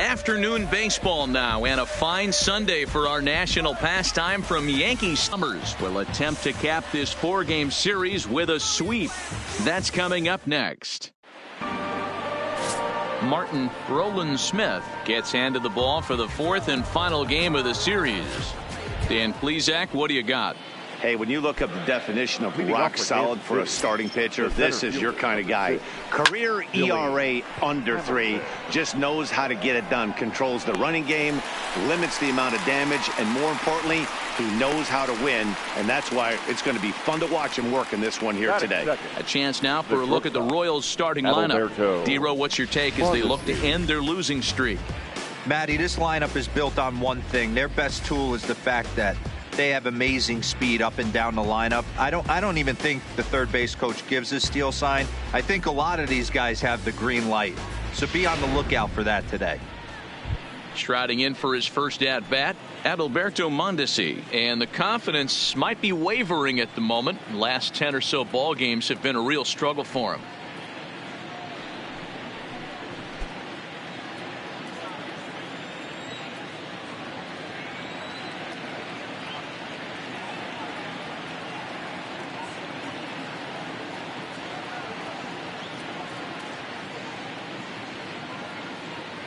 Afternoon baseball now, and a fine Sunday for our national pastime from Yankees. Summers will attempt to cap this 4-game series with a sweep. That's coming up next. Martin Roland Smith gets handed the ball for the 4th and final game of the series. Dan Plesac, what do you got? Hey, when you look up the definition of rock solid for a starting pitcher, this is your kind of guy. Career ERA under 3, just knows how to get it done, controls the running game, limits the amount of damage, and more importantly, he knows how to win, and that's why it's going to be fun to watch him work in this one here today. A chance now for a look at the Royals starting lineup. D-Row, what's your take as they look to end their losing streak? Matty, this lineup is built on one thing. Their best tool is the fact that they have amazing speed up and down the lineup. I don't even think the third base coach gives a steal sign. I think a lot of these guys have the green light. So be on the lookout for that today. Striding in for his first at-bat, Adalberto Mondesi, and the confidence might be wavering at the moment. Last 10 or so ball games have been a real struggle for him.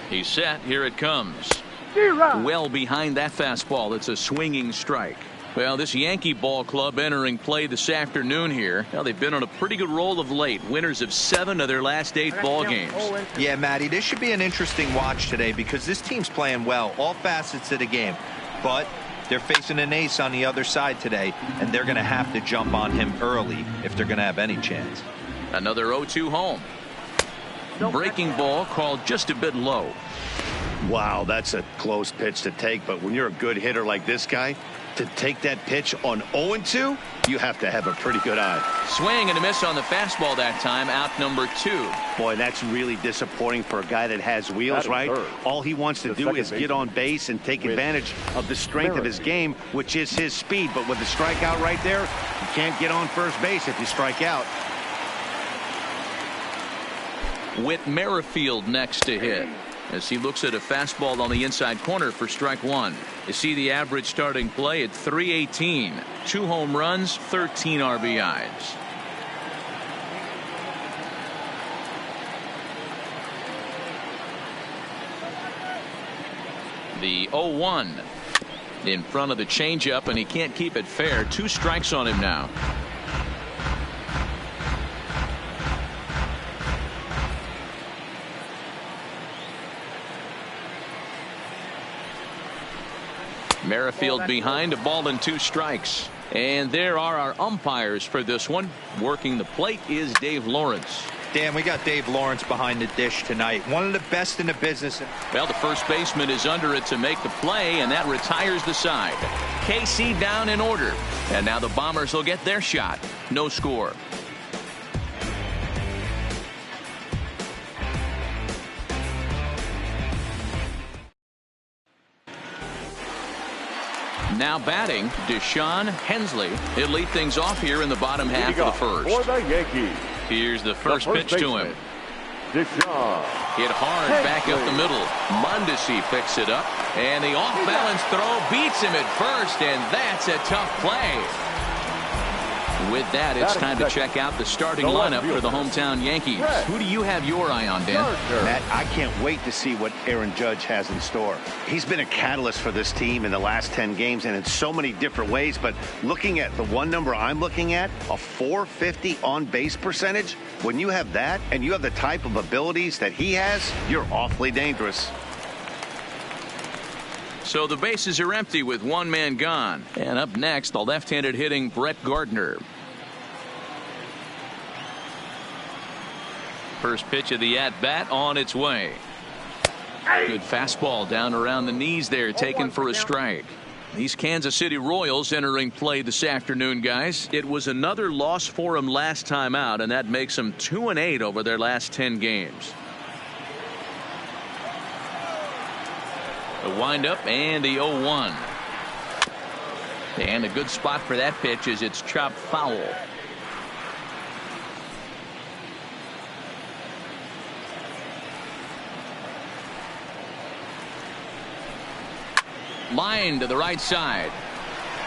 He's set. Here it comes. Well behind that fastball. It's a swinging strike. Well, this Yankee ball club entering play this afternoon here. Well, they've been on a pretty good roll of late. Winners of 7 of their last 8 ball games. Yeah, Matty, this should be an interesting watch today because this team's playing well, all facets of the game. But they're facing an ace on the other side today, and they're going to have to jump on him early if they're going to have any chance. Another 0-2 home. Breaking ball called just a bit low. Wow, that's a close pitch to take, but when you're a good hitter like this guy, to take that pitch on 0-2, you have to have a pretty good eye. Swing and a miss on the fastball that time, out number 2. Boy, that's really disappointing for a guy that has wheels, right? All he wants to do is get on base and take advantage of the strength of his game, which is his speed. But with the strikeout right there, you can't get on first base if you strike out. Whit Merrifield next to hit as he looks at a fastball on the inside corner for strike 1. You see the average starting play at .318. 2 home runs, 13 RBIs. The 0-1 in front of the changeup, and he can't keep it fair. 2 strikes on him now. Merrifield behind, a ball and 2 strikes. And there are our umpires for this one. Working the plate is Dave Lawrence. Dan, we got Dave Lawrence behind the dish tonight. One of the best in the business. Well, the first baseman is under it to make the play, and that retires the side. KC down in order. And now the Bombers will get their shot. No score. Now batting, Deshaun Hensley. He'll lead things off here in the bottom half of the first. For the Yankees. Here's the first pitch to him. Deshaun. Hit hard back up the middle. Mondesi picks it up, and the off-balance throw beats him at first, and that's a tough play. With that, it's time to check out the starting lineup for the hometown Yankees. Who do you have your eye on, Dan? Matt, I can't wait to see what Aaron Judge has in store. He's been a catalyst for this team in the last 10 games and in so many different ways. But looking at the one number I'm looking at, a .450 on-base percentage, when you have that and you have the type of abilities that he has, you're awfully dangerous. So the bases are empty with 1 man gone. And up next, the left-handed hitting Brett Gardner. First pitch of the at-bat on its way. Good fastball down around the knees there, taken for a strike. These Kansas City Royals entering play this afternoon, guys. It was another loss for them last time out, and that makes them 2-8 over their last 10 games. The windup and the 0-1. And a good spot for that pitch is it's chopped foul. Line to the right side.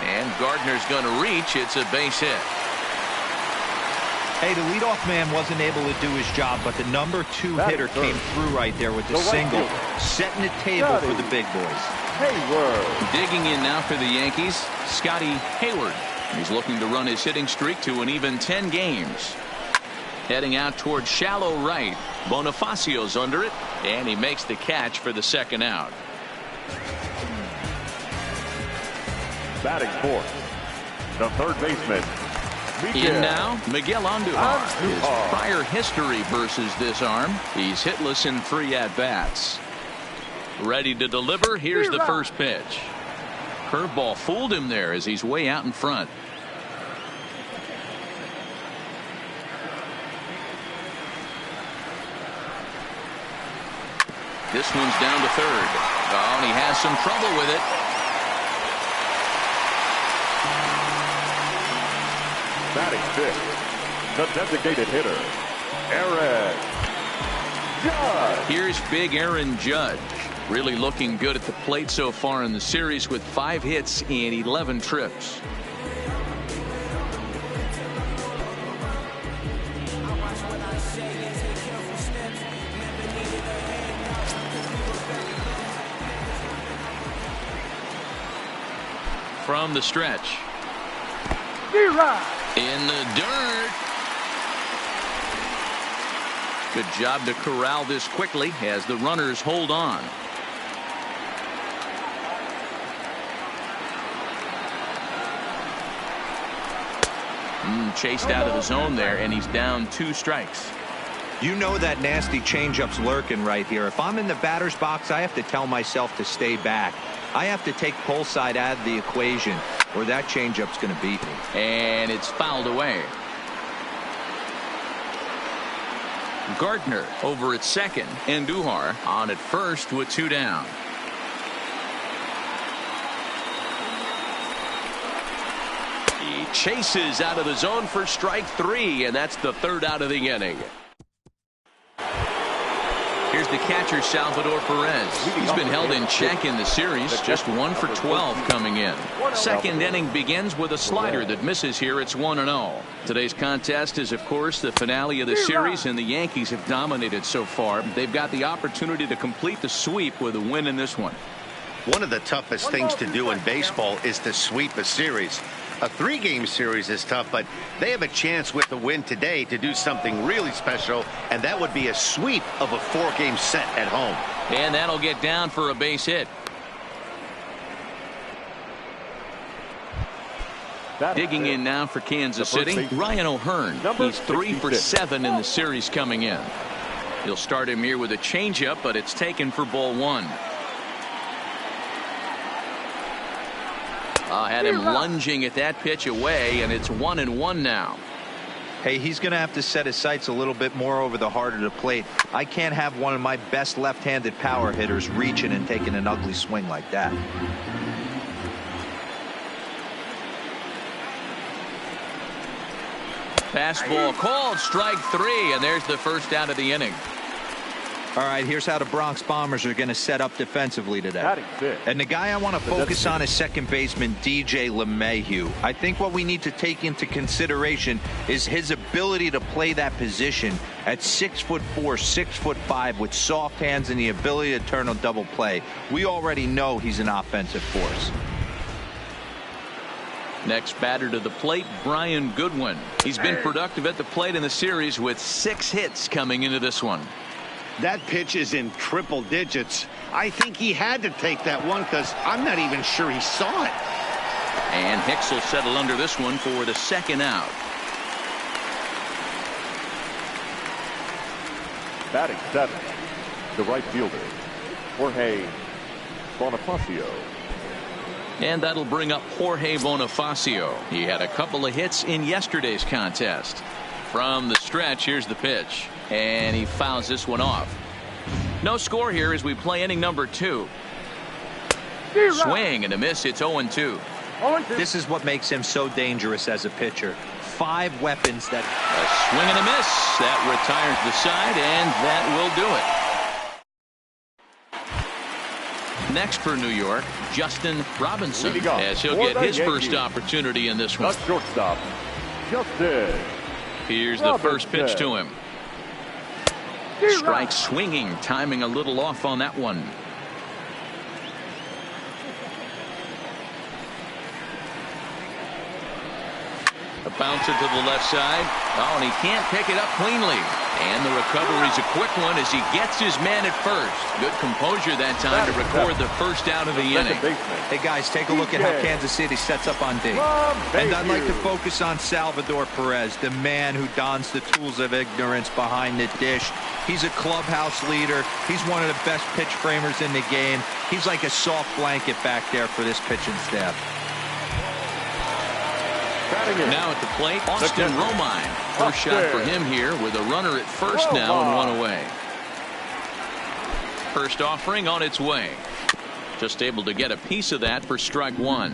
And Gardner's going to reach. It's a base hit. Hey, the leadoff man wasn't able to do his job, but the number 2 hitter came through right there with the single, setting the table for the big boys. Hayward. Digging in now for the Yankees, Scotty Hayward. He's looking to run his hitting streak to an even 10 games. Heading out toward shallow right. Bonifacio's under it, and he makes the catch for the second out. Batting fourth, the third baseman. In now, Miguel Andujar. His prior history versus this arm. He's hitless in 3 at-bats. Ready to deliver. Here's the first pitch. Curveball fooled him there as he's way out in front. This one's down to third. Oh, and he has some trouble with it. Batting fifth, the designated hitter, Aaron Judge. Here's big Aaron Judge. Really looking good at the plate so far in the series with 5 hits and 11 trips. From the stretch. In the dirt. Good job to corral this quickly as the runners hold on. Chased out of the zone there, and he's down 2 strikes. You know that nasty changeup's lurking right here. If I'm in the batter's box, I have to tell myself to stay back. I have to take pull side out of the equation, or that changeup's going to beat me. And it's fouled away. Gardner over at second, and Andujar on at first with 2 down. He chases out of the zone for strike 3, and that's the 3rd out of the inning. Here's the catcher, Salvador Perez. He's been held in check in the series, just 1 for 12 coming in. Second inning begins with a slider that misses here. It's 1-0. Today's contest is, of course, the finale of the series, and the Yankees have dominated so far. They've got the opportunity to complete the sweep with a win in this one. One of the toughest things to do in baseball is to sweep a series. A 3-game series is tough, but they have a chance with the win today to do something really special, and that would be a sweep of a 4-game set at home. And that'll get down for a base hit. Digging in now for Kansas City, Ryan O'Hearn. He's 3 for 7 in the series coming in. He'll start him here with a changeup, but it's taken for ball 1. Had him lunging at that pitch away, and it's 1-1 now. Hey, he's going to have to set his sights a little bit more over the heart of the plate. I can't have one of my best left-handed power hitters reaching and taking an ugly swing like that. Fastball called, strike 3, and there's the first out of the inning. All right, here's how the Bronx Bombers are going to set up defensively today. And the guy I want to focus on is second baseman DJ LeMahieu. I think what we need to take into consideration is his ability to play that position at 6'4", 6'5", with soft hands and the ability to turn a double play. We already know he's an offensive force. Next batter to the plate, Brian Goodwin. He's been productive at the plate in the series with 6 hits coming into this one. That pitch is in triple digits. I think he had to take that one because I'm not even sure he saw it. And Hicks will settle under this one for the second out. Batting 7, the right fielder, Jorge Bonifacio. And that'll bring up Jorge Bonifacio. He had a couple of hits in yesterday's contest. From the stretch, here's the pitch. And he fouls this one off. No score here as we play inning number 2. Swing and a miss. It's 0-2. This is what makes him so dangerous as a pitcher. 5 weapons that... A swing and a miss. That retires the side, and that will do it. next for New York, Justin Robinson, as he'll get his first opportunity in this one. The shortstop, Justin. Here's the first pitch to him. Strike swinging, timing a little off on that one. A bouncer to the left side. Oh, and he can't pick it up cleanly. And the recovery's a quick one as he gets his man at first. Good composure that time to record the first out of the inning. Hey, guys, take a look at how Kansas City sets up on D. And I'd like to focus on Salvador Perez, the man who dons the tools of ignorance behind the dish. He's a clubhouse leader. He's one of the best pitch framers in the game. He's like a soft blanket back there for this pitching staff. Now at the plate, Austin Romine. First shot for him here with a runner at first now and one away. First offering on its way. Just able to get a piece of that for strike one.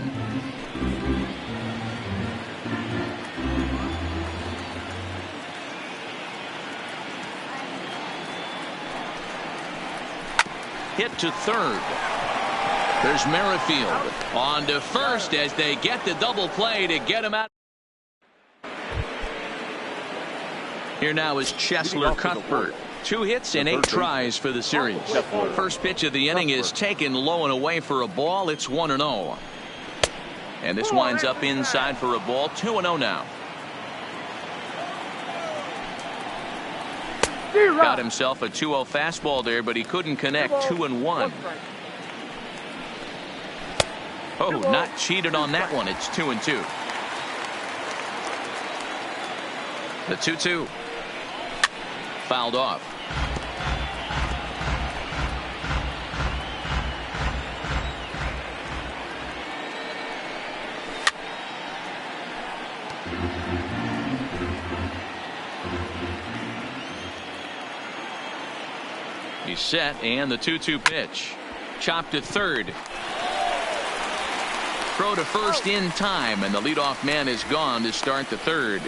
Hit to third. There's Merrifield on to first as they get the double play to get him out. Here now is Cheslor Cuthbert. 2 hits and 8 tries for the series. First pitch of the inning is taken low and away for a ball. It's 1-0. And this winds up inside for a ball. 2-0 now. Got himself a 2-0 fastball there, but he couldn't connect. 2-1. Oh, not cheated on that one. It's 2-2. The 2-2. Fouled off. He's set, and the 2-2 pitch. Chopped to third. Throw to first in time, and the leadoff man is gone to start the third.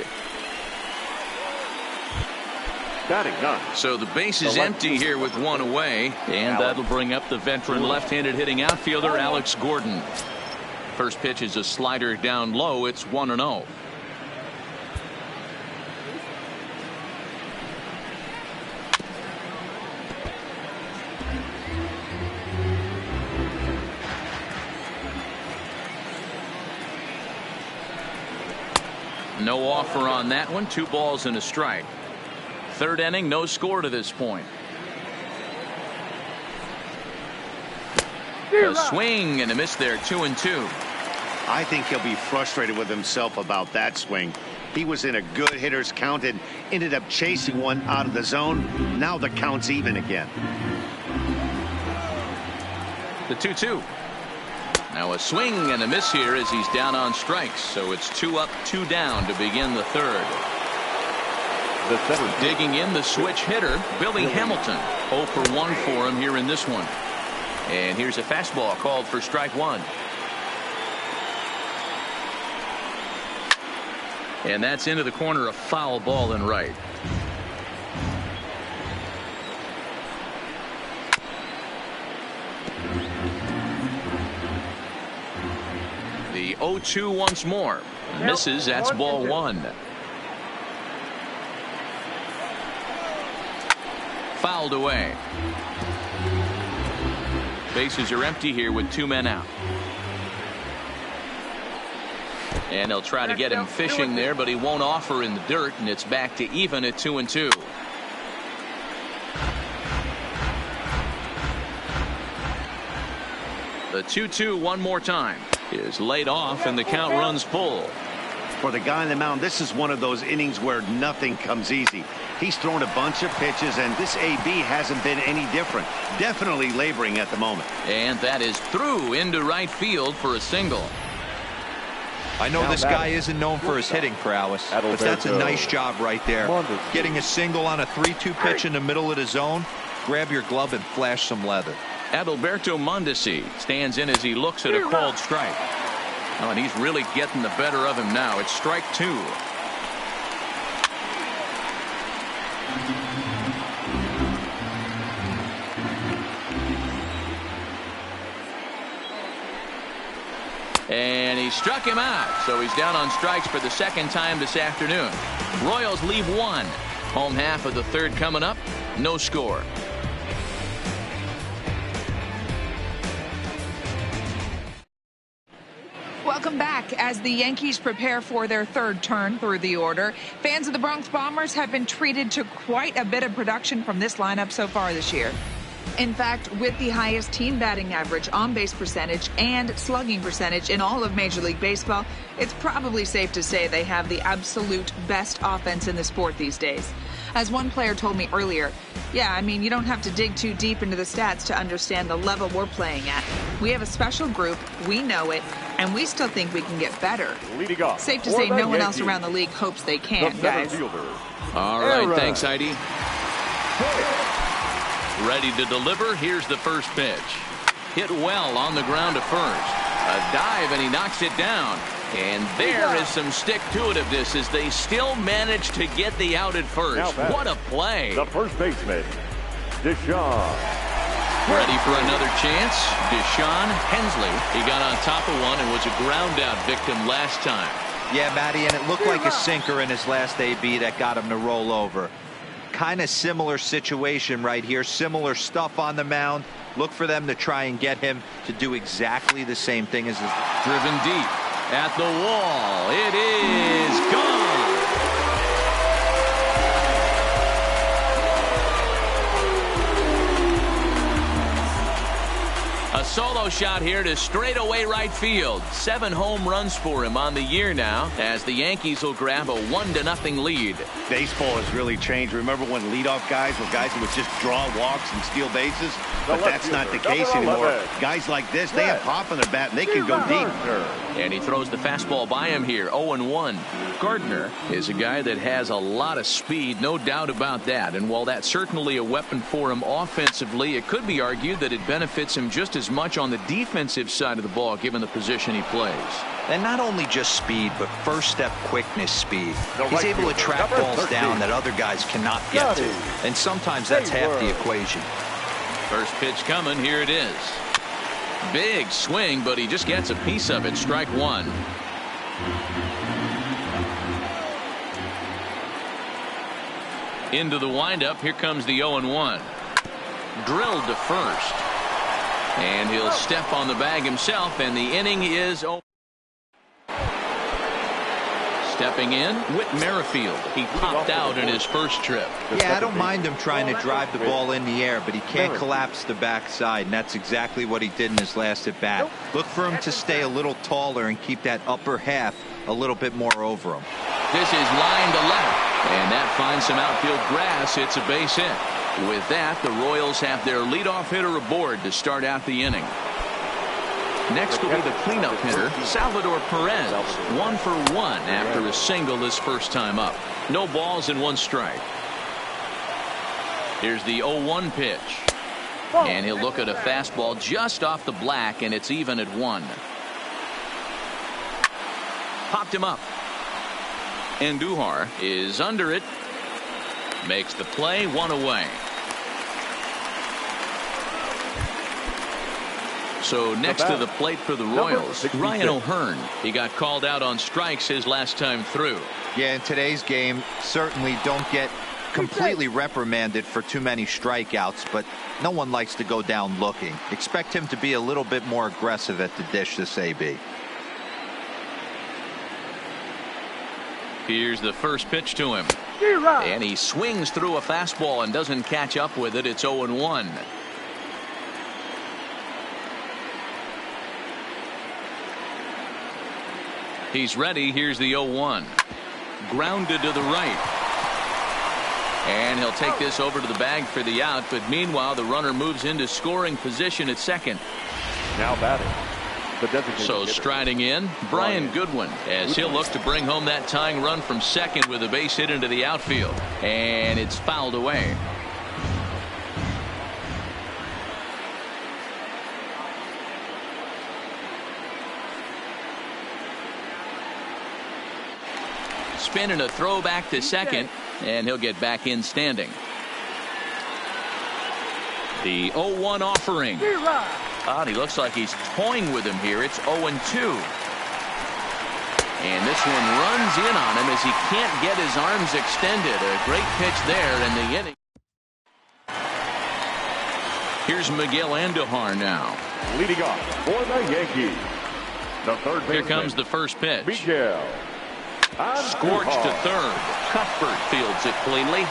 So the base is empty here with 1 away, and that'll bring up the veteran left-handed hitting outfielder Alex Gordon. First pitch is a slider down low. It's 1-0. No offer on that one. 2 balls and a strike. Third inning, no score to this point. A swing and a miss there. 2-2. I think he'll be frustrated with himself about that swing. He was in a good hitter's count and ended up chasing one out of the zone. Now the count's even again. The 2-2. Now a swing and a miss here as he's down on strikes. So it's 2 up, 2 down to begin the third. Digging in the switch hitter, Billy Hamilton. 0 for 1 for him here in this one. And here's a fastball called for strike one. And that's into the corner, a foul ball and right. The 0-2 once more. Misses. That's ball one. Fouled away. Bases are empty here with 2 men out. And they'll try to get him fishing there, but he won't offer in the dirt, and it's back to even at 2-2. The 2-2 one more time is laid off, and the count runs full. For the guy on the mound, this is one of those innings where nothing comes easy. He's thrown a bunch of pitches, and this AB hasn't been any different. Definitely laboring at the moment. And that is through into right field for a single. I know this guy isn't known for his hitting prowess, but that's a nice job right there. Getting a single on a 3-2 pitch in the middle of the zone. Grab your glove and flash some leather. Adalberto Mondesi stands in as he looks at a called strike. Oh, and he's really getting the better of him now. It's strike 2. he struck him out, so he's down on strikes for the second time this afternoon. Royals leave one. Home half of the third coming up. No score. Welcome back. As the Yankees prepare for their third turn through the order, fans of the Bronx Bombers have been treated to quite a bit of production from this lineup so far this year. In fact, with the highest team batting average, on-base percentage, and slugging percentage in all of Major League Baseball, it's probably safe to say they have the absolute best offense in the sport these days. As one player told me earlier, yeah, I mean, you don't have to dig too deep into the stats to understand the level we're playing at. We have a special group, we know it, and we still think we can get better. Safe to say no one else around the league hopes they can, guys. All right, thanks, Heidi. Ready to deliver. Here's the first pitch. Hit well on the ground to first. A dive, and he knocks it down. And there is some stick-to-itiveness as they still manage to get the out at first. What a play. The first baseman, Deshaun. Ready for another chance. Deshaun Hensley. He got on top of one and was a ground-out victim last time. Yeah, Matty, and it looked like a sinker in his last AB that got him to roll over. Kind of similar situation right here. Similar stuff on the mound. Look for them to try and get him to do exactly the same thing as his. Driven deep at the wall. It is gone. A solo shot here to straightaway right field. 7 home runs for him on the year now, as the Yankees will grab a 1-0 lead. Baseball has really changed. Remember when leadoff guys were guys who would just draw walks and steal bases? But that's not the case anymore. Guys like this, they have pop on their bat and they can go deep. And he throws the fastball by him here. 0-1. Gardner is a guy that has a lot of speed, no doubt about that. And while that's certainly a weapon for him offensively, it could be argued that it benefits him just as much on the defensive side of the ball, given the position he plays. And not only just speed, but first step quickness speed. He's able to track balls down that other guys cannot get to. And sometimes that's half the equation. First pitch coming. Here it is. Big swing, but he just gets a piece of it. Strike one. Into the windup. Here comes the 0-1. Drilled to first. And he'll step on the bag himself, and the inning is over. Stepping in, Whit Merrifield. He popped out in his first trip. Yeah, I don't mind him trying to drive the ball in the air, but he can't collapse the backside, and that's exactly what he did in his last at bat. Look for him to stay a little taller and keep that upper half a little bit more over him. This is line to left, and that finds some outfield grass. It's a base hit. With that, the Royals have their leadoff hitter aboard to start out the inning. Next will be the cleanup hitter, Salvador Perez. 1 for 1 after a single his first time up. No balls and 1 strike. Here's the 0-1 pitch. And he'll look at a fastball just off the black, and it's even at 1. Popped him up. Andujar is under it. Makes the play, 1 away. So next to the plate for the Royals, Ryan O'Hearn. He got called out on strikes his last time through. Yeah, in today's game, certainly don't get completely reprimanded for too many strikeouts, but no one likes to go down looking. Expect him to be a little bit more aggressive at the dish this AB. Here's the first pitch to him. And he swings through a fastball and doesn't catch up with it. It's 0-1. He's ready. Here's the 0-1. Grounded to the right. And he'll take this over to the bag for the out. But meanwhile, the runner moves into scoring position at second. Now batting. So striding in, Brian Goodwin, as he'll look to bring home that tying run from second with a base hit into the outfield. And it's fouled away. Spin and a throw back to second, and he'll get back in standing. The 0-1 offering. He looks like he's toying with him here. It's 0-2. And this one runs in on him as he can't get his arms extended. A great pitch there in the inning. Here's Miguel Andujar now. Leading off for the Yankees, the third baseman. Here comes the first pitch. Miguel Scorched to third. Cuthbert fields it cleanly.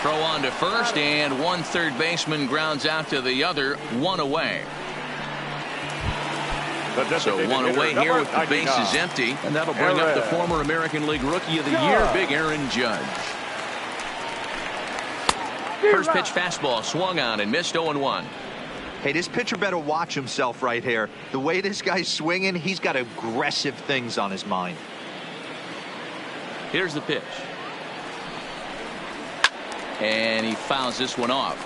Throw on to first, and one third baseman grounds out to the other, one away. So one away here with the bases empty, and that'll bring up the former American League Rookie of the Year, Big Aaron Judge. First pitch fastball swung on and missed 0-1. Hey, this pitcher better watch himself right here. The way this guy's swinging, he's got aggressive things on his mind. Here's the pitch. And he fouls this one off.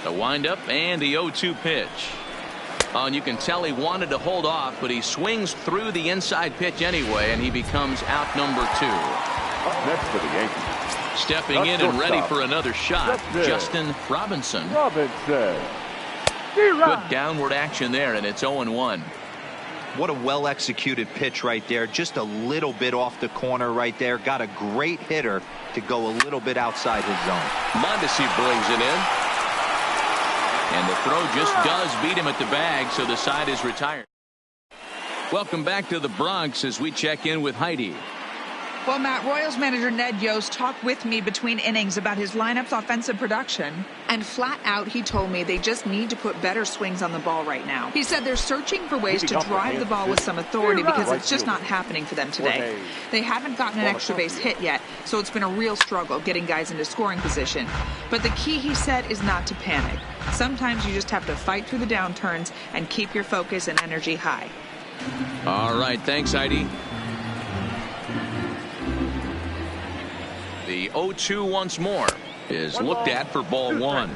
The windup and the 0-2 pitch. Oh, and you can tell he wanted to hold off, but he swings through the inside pitch anyway, and he becomes out number 2. Up next for the Yankees. Stepping in and ready for another shot, Justin Robinson. Good downward action there, and it's 0-1. What a well-executed pitch right there. Just a little bit off the corner right there. Got a great hitter to go a little bit outside his zone. Mondesi brings it in. And the throw just does beat him at the bag, so the side is retired. Welcome back to the Bronx as we check in with Heidi. Well, Matt, Royals manager Ned Yost talked with me between innings about his lineup's offensive production. And flat out, he told me they just need to put better swings on the ball right now. He said they're searching for ways to drive the ball with some authority because it's just not happening for them today. They haven't gotten an extra base hit yet, so it's been a real struggle getting guys into scoring position. But the key, he said, is not to panic. Sometimes you just have to fight through the downturns and keep your focus and energy high. All right, thanks, Heidi. The 0-2 once more is looked at for ball 1.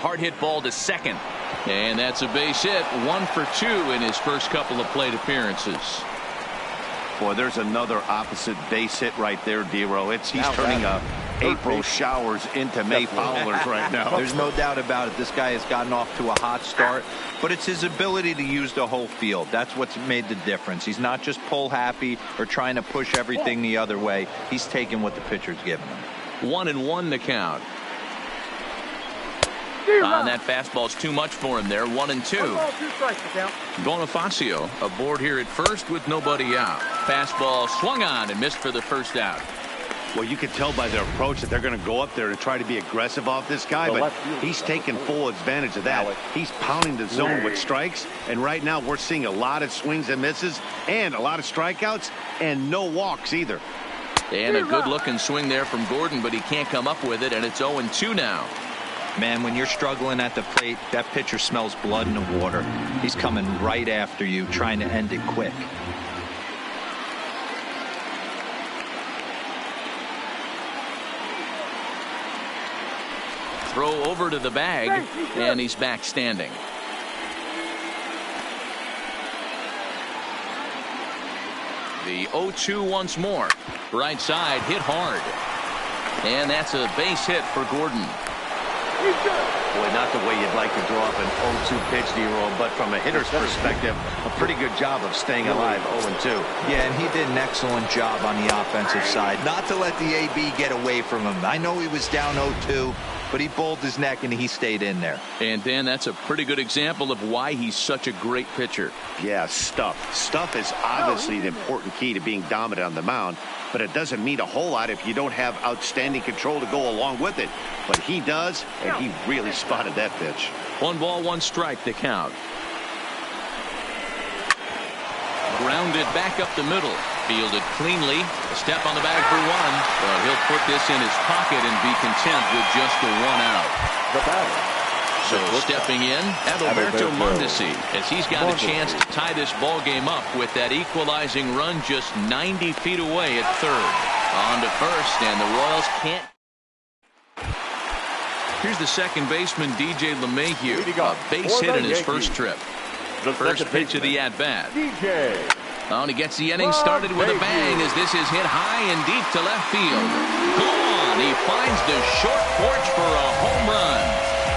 Hard hit ball to second. And that's a base hit. 1 for 2 in his first couple of plate appearances. Boy, there's another opposite base hit right there, D-Row. He's turning April showers into May foulers right now. There's no doubt about it. This guy has gotten off to a hot start, but it's his ability to use the whole field. That's what's made the difference. He's not just pull happy or trying to push everything the other way. He's taking what the pitcher's giving him. 1-1 the count. On that fastball's too much for him there. 1-2. Bonifacio aboard here at first with nobody out. Fastball swung on and missed for the first out. Well, you can tell by their approach that they're going to go up there and try to be aggressive off this guy, but he's taking full advantage of that. He's pounding the zone with strikes, and right now we're seeing a lot of swings and misses and a lot of strikeouts and no walks either. And a good-looking swing there from Gordon, but he can't come up with it, and it's 0-2 now. Man, when you're struggling at the plate, that pitcher smells blood in the water. He's coming right after you, trying to end it quick. Throw over to the bag, and he's back standing. The 0-2 once more. Right side hit hard. And that's a base hit for Gordon. Boy, not the way you'd like to draw up an 0-2 pitch, D-Roll, but from a hitter's perspective, a pretty good job of staying alive 0-2. Yeah, and he did an excellent job on the offensive side. Not to let the AB get away from him. I know he was down 0-2, but he bowled his neck and he stayed in there. And Dan, that's a pretty good example of why he's such a great pitcher. Yeah, stuff. Stuff is obviously the important key to being dominant on the mound, but it doesn't mean a whole lot if you don't have outstanding control to go along with it. But he does, and he really spotted that pitch. 1 ball, 1 strike to count. Grounded back up the middle. Fielded cleanly. A step on the bag for 1. But he'll put this in his pocket and be content with just the 1 out. The batter. So stepping in, Adalberto Mondesi, as he's got a chance to tie this ball game up with that equalizing run just 90 feet away at third. On to first, and the Royals can't. Here's the second baseman, DJ LeMahieu, a base hit in his first trip. First pitch of the at-bat. Oh, and he gets the inning started with a bang as this is hit high and deep to left field. Gone! and he finds the short porch for a home run.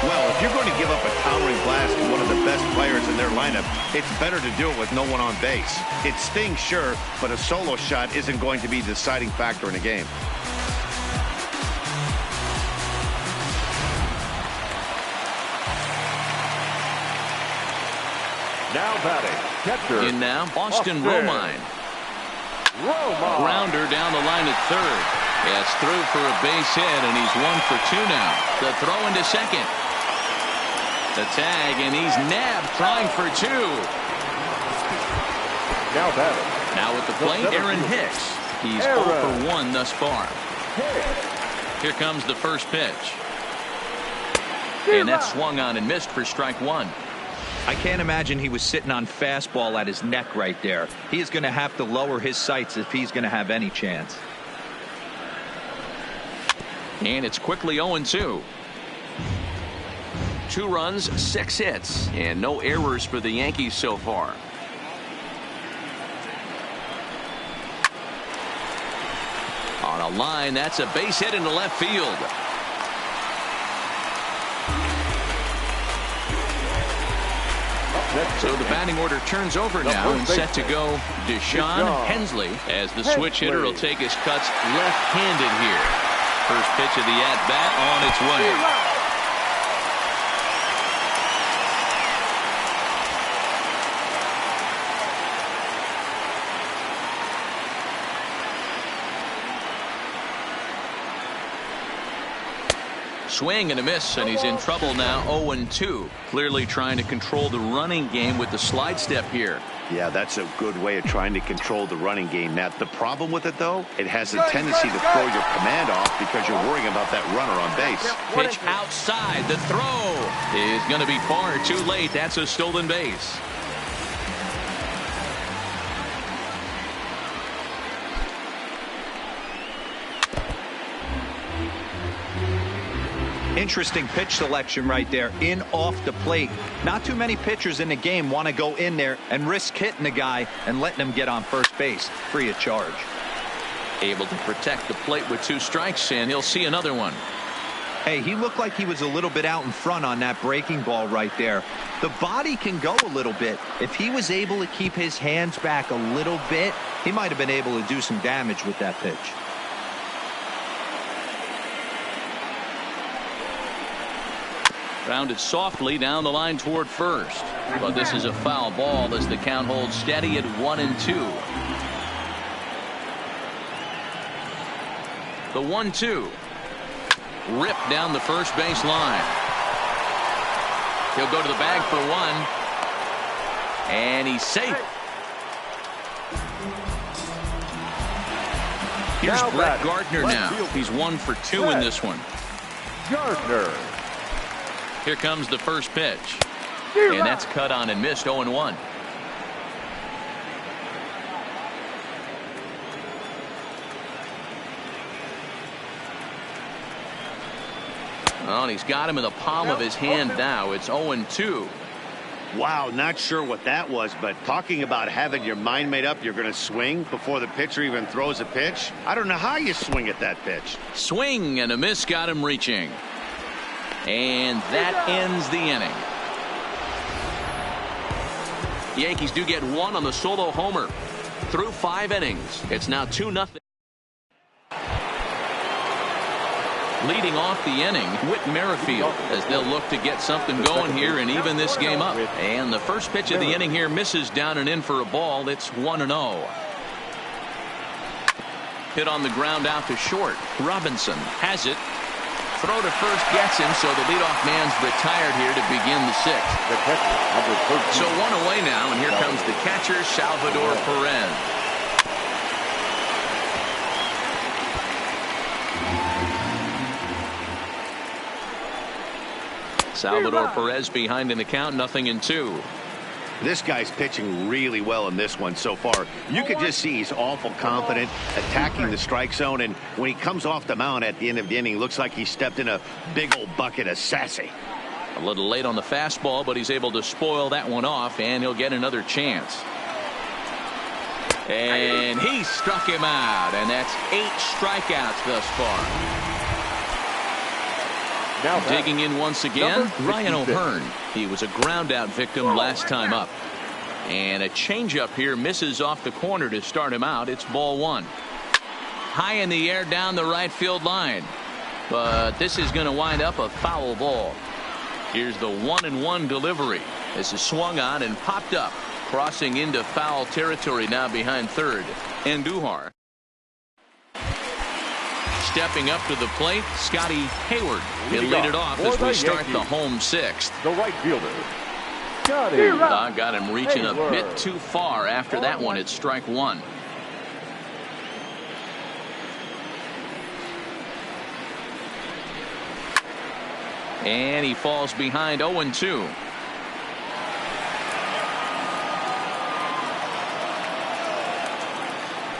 Well, if you're going to give up a towering blast to one of the best players in their lineup, it's better to do it with no one on base. It stings, sure, but a solo shot isn't going to be the deciding factor in a game. Now batting, catcher. In now, Austin Romine. Grounder down the line at third. It's through for a base hit, and he's 1 for 2 now. The throw into second. The tag, and he's nabbed, trying for 2. Now batting. Now at the plate, Aaron Hicks. He's 0 for 1 thus far. Here comes the first pitch. And that's swung on and missed for strike 1. I can't imagine he was sitting on fastball at his neck right there. He is going to have to lower his sights if he's going to have any chance. And it's quickly 0-2. 2 runs, 6 hits, and no errors for the Yankees so far. On a line, that's a base hit into left field. So the batting order turns over now and set to go Deshaun Hensley, as the switch hitter will take his cuts left-handed here. First pitch of the at-bat on its way. Swing and a miss, and he's in trouble now. 0-2. Clearly trying to control the running game with the slide step here. Yeah, that's a good way of trying to control the running game, Matt. The problem with it, though, it has a tendency to throw your command off because you're worrying about that runner on base. Pitch outside. The throw is going to be far too late. That's a stolen base. Interesting pitch selection right there, in off the plate. Not too many pitchers in the game want to go in there and risk hitting the guy and letting him get on first base free of charge. Able to protect the plate with 2 strikes, and he'll see another one. Hey, he looked like he was a little bit out in front on that breaking ball right there. The body can go a little bit. If he was able to keep his hands back a little bit, he might have been able to do some damage with that pitch. Rounded softly down the line toward first. But this is a foul ball as the count holds steady at 1-2. The 1-2. Ripped down the first base line. He'll go to the bag for 1. And he's safe. Here's Brett Gardner now. He's 1 for 2 in this one. Gardner. Here comes the first pitch. And that's cut on and missed. 0-1. Oh, and he's got him in the palm of his hand now. It's 0-2. Wow, not sure what that was, but talking about having your mind made up, you're going to swing before the pitcher even throws a pitch. I don't know how you swing at that pitch. Swing and a miss got him reaching. And that ends the inning. The Yankees do get 1 on the solo homer. Through 5 innings, it's now 2-0. Leading off the inning, Whit Merrifield, as they'll look to get something going here and even this game up. And the first pitch of the inning here misses down and in for a ball. It's 1-0. Hit on the ground out to short. Robinson has it. Throw to first gets him, so the leadoff man's retired here to begin the 6th. So 1 away now, and here comes the catcher, Salvador Perez. Salvador Perez behind in the count, 0-2. This guy's pitching really well in this one so far. You could just see he's awful confident, attacking the strike zone, and when he comes off the mound at the end of the inning, looks like he stepped in a big old bucket of sassy. A little late on the fastball, but he's able to spoil that one off, and he'll get another chance. And he struck him out, and that's 8 strikeouts thus far. Now digging in once again, Ryan O'Hearn. He was a ground-out victim last time up. And a changeup here misses off the corner to start him out. It's ball 1. High in the air down the right field line. But this is going to wind up a foul ball. Here's the 1-1 delivery. This is swung on and popped up. Crossing into foul territory now behind third. Andujar. Stepping up to the plate, Scotty Hayward. He'll lead it off as we start the home 6th. The right fielder, Scotty. Got him reaching a bit too far after that one. It's strike 1. And he falls behind 0-2.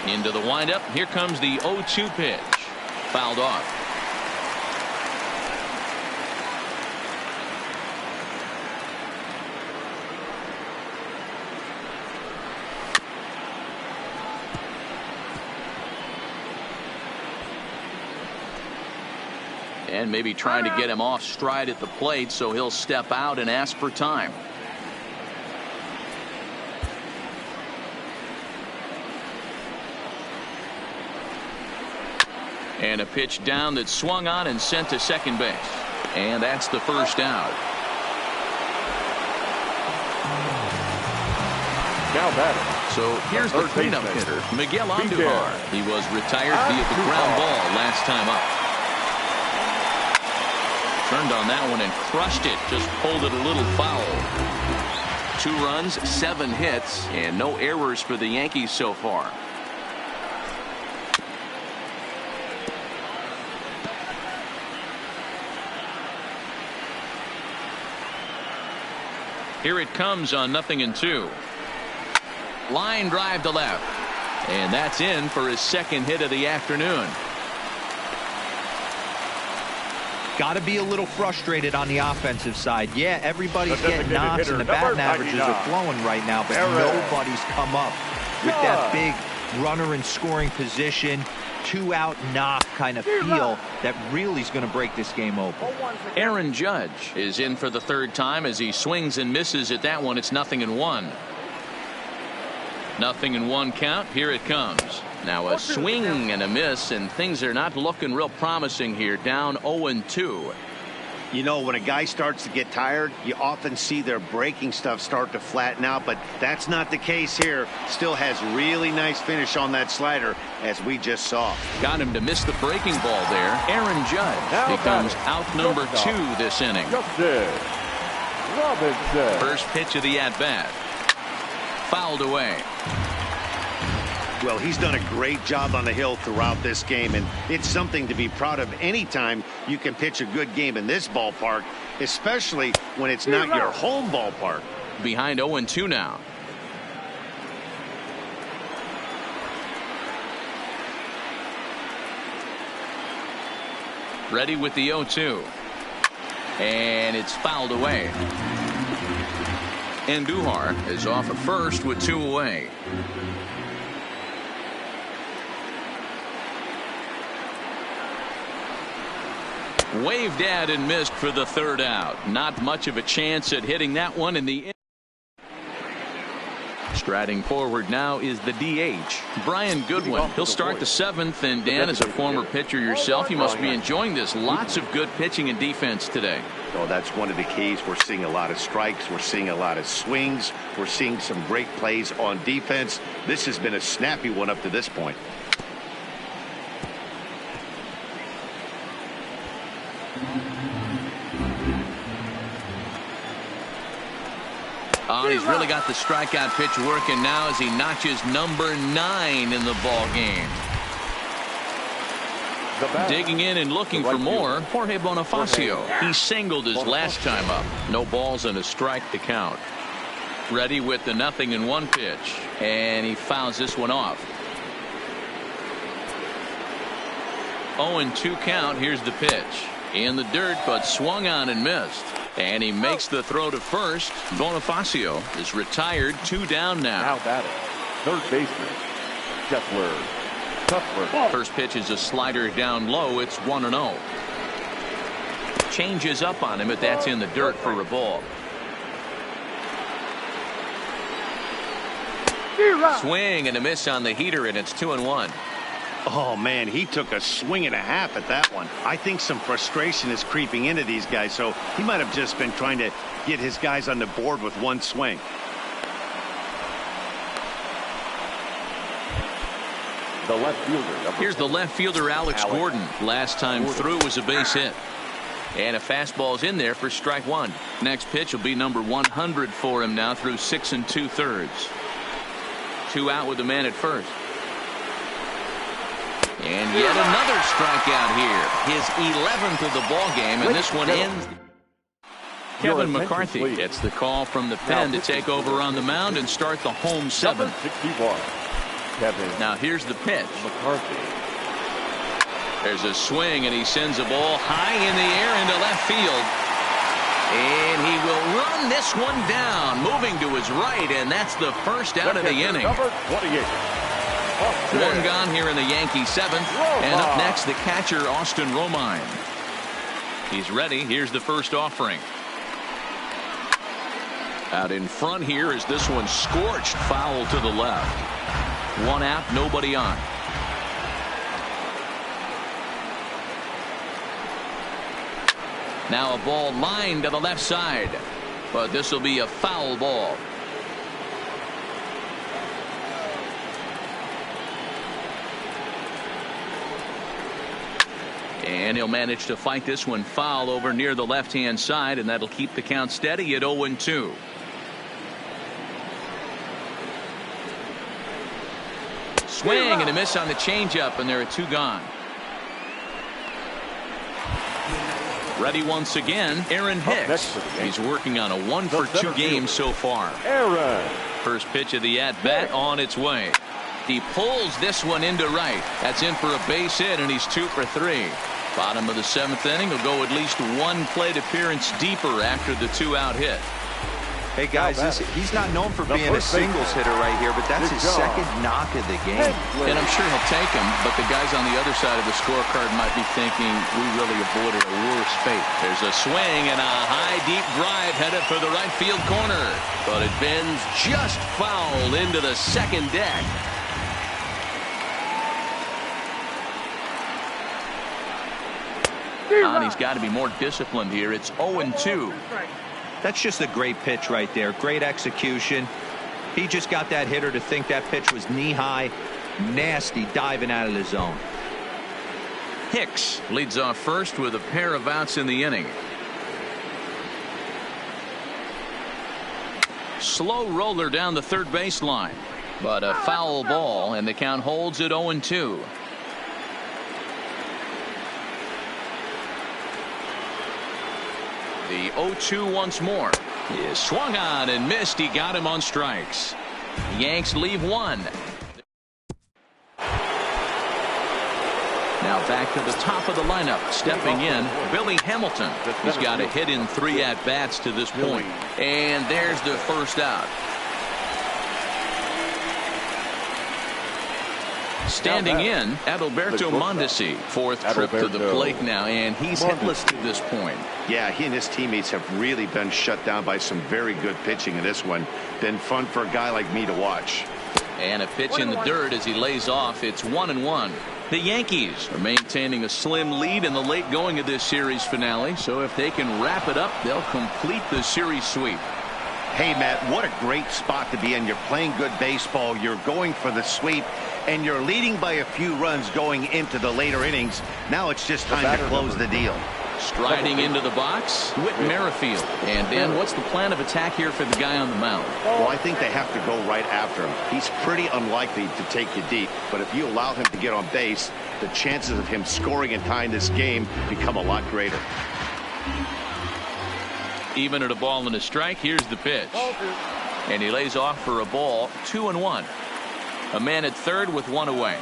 Into the windup. Here comes the 0-2 pitch. Fouled off. And maybe trying to get him off stride at the plate, so he'll step out and ask for time. And a pitch down that swung on and sent to second base. And that's the first out. Now batting. So here's the cleanup hitter, Miguel Andujar. He was retired via the ground ball last time up. Turned on that one and crushed it. Just pulled it a little foul. 2 runs, 7 hits, and no errors for the Yankees so far. Here it comes on 0-2. Line drive to left. And that's in for his second hit of the afternoon. Got to be a little frustrated on the offensive side. Yeah, everybody's getting knocks and the batting averages are flowing right now, but nobody's come up with that big runner in scoring position, 2-out knock kind of feel that really is going to break this game open. Aaron Judge is in for the 3rd time as he swings and misses at that one. It's 0-1. 0-1 count. Here it comes. Now a swing and a miss, and things are not looking real promising here. Down 0-2. You know, when a guy starts to get tired, you often see their breaking stuff start to flatten out, but that's not the case here. Still has really nice finish on that slider, as we just saw. Got him to miss the breaking ball there. Aaron Judge becomes out number 2 this inning. First pitch of the at-bat. Fouled away. Well, he's done a great job on the hill throughout this game, and it's something to be proud of anytime you can pitch a good game in this ballpark, especially when it's not your home ballpark. Behind 0-2 now. Ready with the 0-2. And it's fouled away. Andujar is off at first with 2 away. Waved at and missed for the 3rd out. Not much of a chance at hitting that one in the. Striding forward now is the DH, Brian Goodwin. He'll start the 7th, and Dan, as a former pitcher yourself, you must be enjoying this. Lots of good pitching and defense today. Oh, that's one of the keys. We're seeing a lot of strikes. We're seeing a lot of swings. We're seeing some great plays on defense. This has been a snappy one up to this point. Oh, he's really got the strikeout pitch working now as he notches number 9 in the ball game. Digging in and looking for more, Jorge Bonifacio. He singled his last time up. No balls and a strike to count. Ready with the 0-1 pitch, and he fouls this one off. 0-2 count. Here's the pitch. In the dirt, but swung on and missed. And he makes the throw to first. Bonifacio is retired, 2 down now. Now batting, third baseman, Kessler. First pitch is a slider down low. It's 1-0. Changes up on him, but that's in the dirt for a ball. Swing and a miss on the heater, and it's 2-1. Oh, man, he took a swing and a half at that one. I think some frustration is creeping into these guys, so he might have just been trying to get his guys on the board with one swing. The left fielder. Here's the left fielder, Alex Gordon. Last time through was a base hit. And a fastball's in there for strike one. Next pitch will be number 100 for him now through 6 2/3. 2 out with the man at first. And yet another strikeout here. His 11th of the ball game, and this one ends. Kevin McCarthy gets the call from the pen to take over on the mound and start the home 7th. 61. Kevin. Now here's the pitch. McCarthy. There's a swing, and he sends a ball high in the air into left field. And he will run this one down, moving to his right, and that's the first out of the inning. Number 28. One gone here in the Yankees 7th. And up next, the catcher, Austin Romine. He's ready. Here's the first offering. Out in front here is this one scorched foul to the left. 1 out, nobody on. Now a ball lined to the left side, but this will be a foul ball. And he'll manage to fight this one foul over near the left-hand side, and that'll keep the count steady at 0-2. Swing and a miss on the changeup, and there are 2 gone. Ready once again, Aaron Hicks. He's working on a 1-for-2 game so far. Aaron. First pitch of the at-bat on its way. He pulls this one into right. That's in for a base hit, and he's 2 for 3. Bottom of the 7th inning will go at least 1 plate appearance deeper after the 2-out hit. Hey guys, he's not known for being a singles hitter right here, but that's his second knock of the game. And I'm sure he'll take him, but the guys on the other side of the scorecard might be thinking we really avoided a worse fate. There's a swing and a high deep drive headed for the right field corner, but it bends just foul into the second deck. And he's got to be more disciplined here. It's 0-2. That's just a great pitch right there. Great execution. He just got that hitter to think that pitch was knee-high. Nasty diving out of the zone. Hicks leads off first with a pair of outs in the inning. Slow roller down the third baseline, but a foul ball, and the count holds at 0-2. The 0-2 once more is swung on and missed. He got him on strikes. The Yanks leave 1. Now back to the top of the lineup. Stepping in, Billy Hamilton. He's got a hit in 3 at-bats to this point. And there's the first out. Standing in, Adalberto Mondesi. 4th trip to the plate now, and he's hitless to this point. Yeah, he and his teammates have really been shut down by some very good pitching in this one. Been fun for a guy like me to watch. And a pitch in the dirt as he lays off. It's 1-1. The Yankees are maintaining a slim lead in the late going of this series finale, so if they can wrap it up, they'll complete the series sweep. Hey, Matt, what a great spot to be in. You're playing good baseball. You're going for the sweep, and you're leading by a few runs going into the later innings. Now it's just time to close the deal. Striding into the box, Whit Merrifield. And Dan, what's the plan of attack here for the guy on the mound? Well, I think they have to go right after him. He's pretty unlikely to take you deep, but if you allow him to get on base, the chances of him scoring and tying this game become a lot greater. Even at a ball and a strike, here's the pitch. And he lays off for a ball, 2-1. A man at third with 1 away.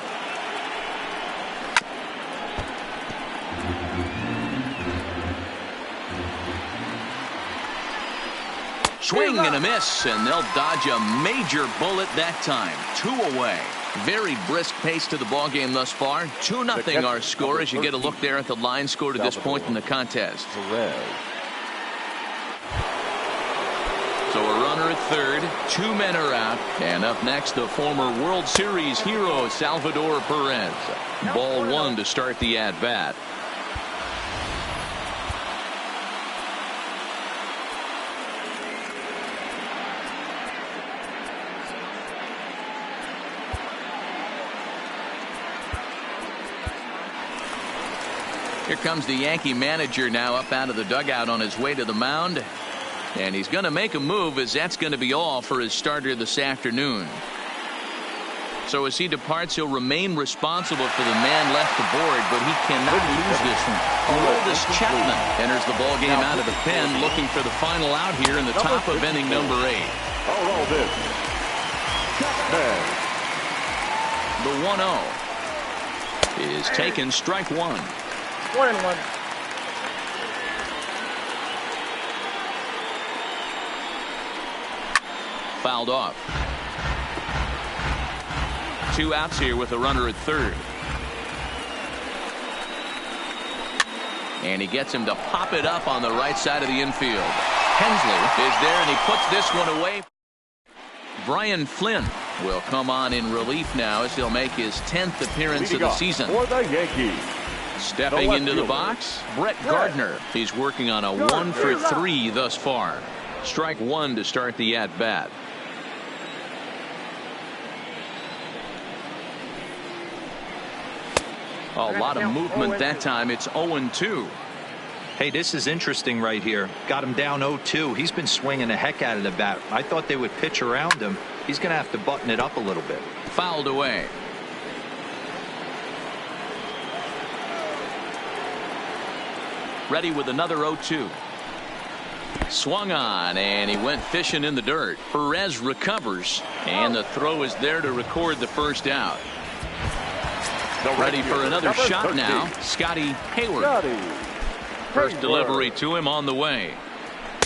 Swing and a miss, and they'll dodge a major bullet that time. 2 away. Very brisk pace to the ball game thus far. 2-0 our score as you get a look there at the line score to this point in the contest. So a runner at third. 2 men are out. And up next, the former World Series hero, Salvador Perez. Ball 1 to start the at-bat. Here comes the Yankee manager now up out of the dugout on his way to the mound. And he's going to make a move, as that's going to be all for his starter this afternoon. So as he departs, he'll remain responsible for the man left aboard, but he cannot lose this one. Aroldis Chapman enters the ball game out of the pen, looking for the final out here in the top of inning number 8. The 1-0 is taken, strike 1. 1-1. Fouled off. 2 outs here with a runner at third. And he gets him to pop it up on the right side of the infield. Hensley is there, and he puts this one away. Brian Flynn will come on in relief now as he'll make his 10th appearance of the season. For the Yankees. Stepping into the box, Brett Gardner. He's working on a 1 for 3 thus far. Strike 1 to start the at-bat. A lot of movement that time. It's 0-2. Hey, this is interesting right here. Got him down 0-2. He's been swinging the heck out of the bat. I thought they would pitch around him. He's going to have to button it up a little bit. Fouled away. Ready with another 0-2. Swung on, and he went fishing in the dirt. Perez recovers, and the throw is there to record the first out. Ready for another shot now. Scotty Hayward. First delivery to him on the way.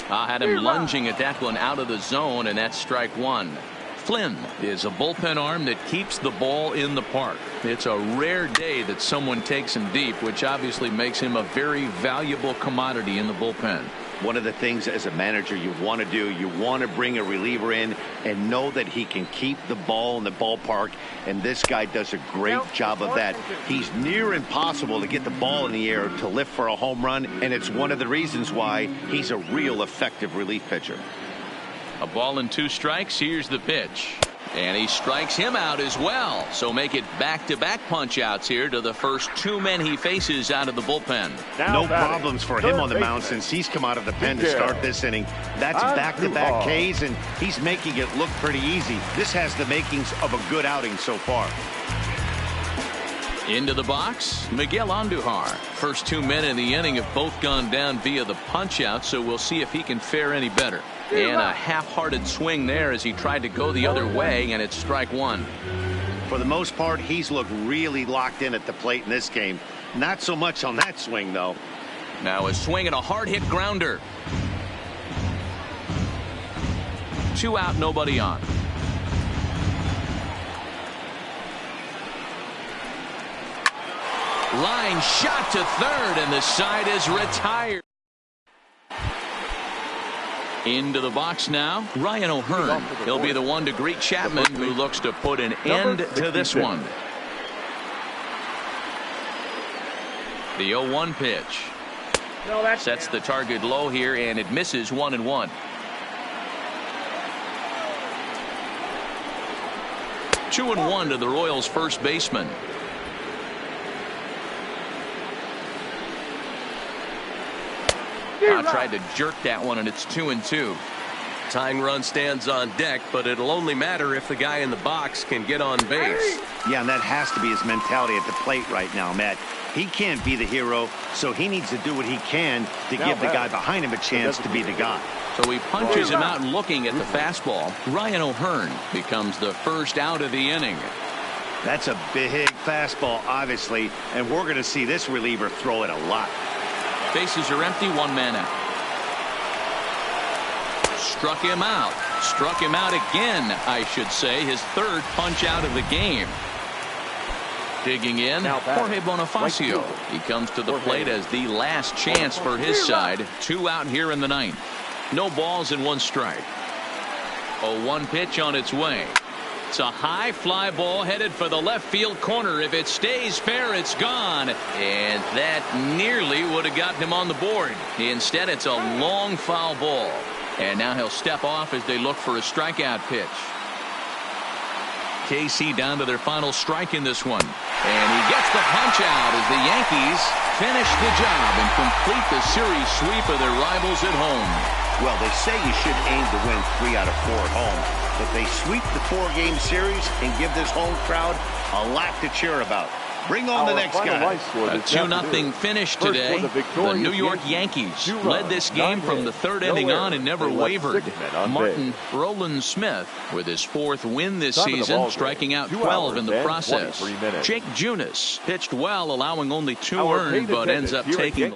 Had him lunging at that one out of the zone, and that's strike 1. Flynn is a bullpen arm that keeps the ball in the park. It's a rare day that someone takes him deep, which obviously makes him a very valuable commodity in the bullpen. One of the things as a manager you want to do, you want to bring a reliever in and know that he can keep the ball in the ballpark, and this guy does a great job of that. He's near impossible to get the ball in the air to lift for a home run, and it's one of the reasons why he's a real effective relief pitcher. A ball and 2 strikes. Here's the pitch. And he strikes him out as well. So make it back-to-back punch-outs here to the first 2 men he faces out of the bullpen. No problems for him on the mound since he's come out of the pen to start this inning. That's back-to-back Ks, and he's making it look pretty easy. This has the makings of a good outing so far. Into the box, Miguel Andujar. First 2 men in the inning have both gone down via the punch-out, so we'll see if he can fare any better. And a half-hearted swing there as he tried to go the other way, and it's strike 1. For the most part, he's looked really locked in at the plate in this game. Not so much on that swing, though. Now a swing and a hard-hit grounder. 2 out, nobody on. Line shot to third, and the side is retired. Into the box now, Ryan O'Hearn. He'll be the one to greet Chapman, who looks to put an end to this one. The 0-1 pitch. Sets the target low here, and it misses 1-1. 2-1 to the Royals' first baseman. Tried to jerk that one, and it's 2-2. Tying run stands on deck, but it'll only matter if the guy in the box can get on base. Yeah, and that has to be his mentality at the plate right now, Matt. He can't be the hero, so he needs to do what he can to give the guy behind him a chance to be the guy. So he punches him out, and looking at the fastball, Ryan O'Hearn becomes the first out of the inning. That's a big fastball, obviously, and we're going to see this reliever throw it a lot. Bases are empty, 1 man out. Struck him out. Struck him out again, I should say. His third punch out of the game. Digging in, Jorge Bonifacio. He comes to the plate as the last chance for his side. 2 out here in the ninth. No balls and 1 strike. 0-1 pitch on its way. It's a high fly ball headed for the left field corner. If it stays fair, it's gone. And that nearly would have gotten him on the board. Instead, it's a long foul ball. And now he'll step off as they look for a strikeout pitch. KC down to their final strike in this one. And he gets the punch out as the Yankees finish the job and complete the series sweep of their rivals at home. Well, they say you should aim to win 3 out of 4 at home. But they sweep the 4-game series and give this home crowd a lot to cheer about. Bring on the next guy. A 2-0 finish today. The New York Yankees led this game from the 3rd inning on and never wavered. Martin Roland Smith with his 4th win this season, striking out 12 in the process. Jake Junis pitched well, allowing only 2 earned, but ends up taking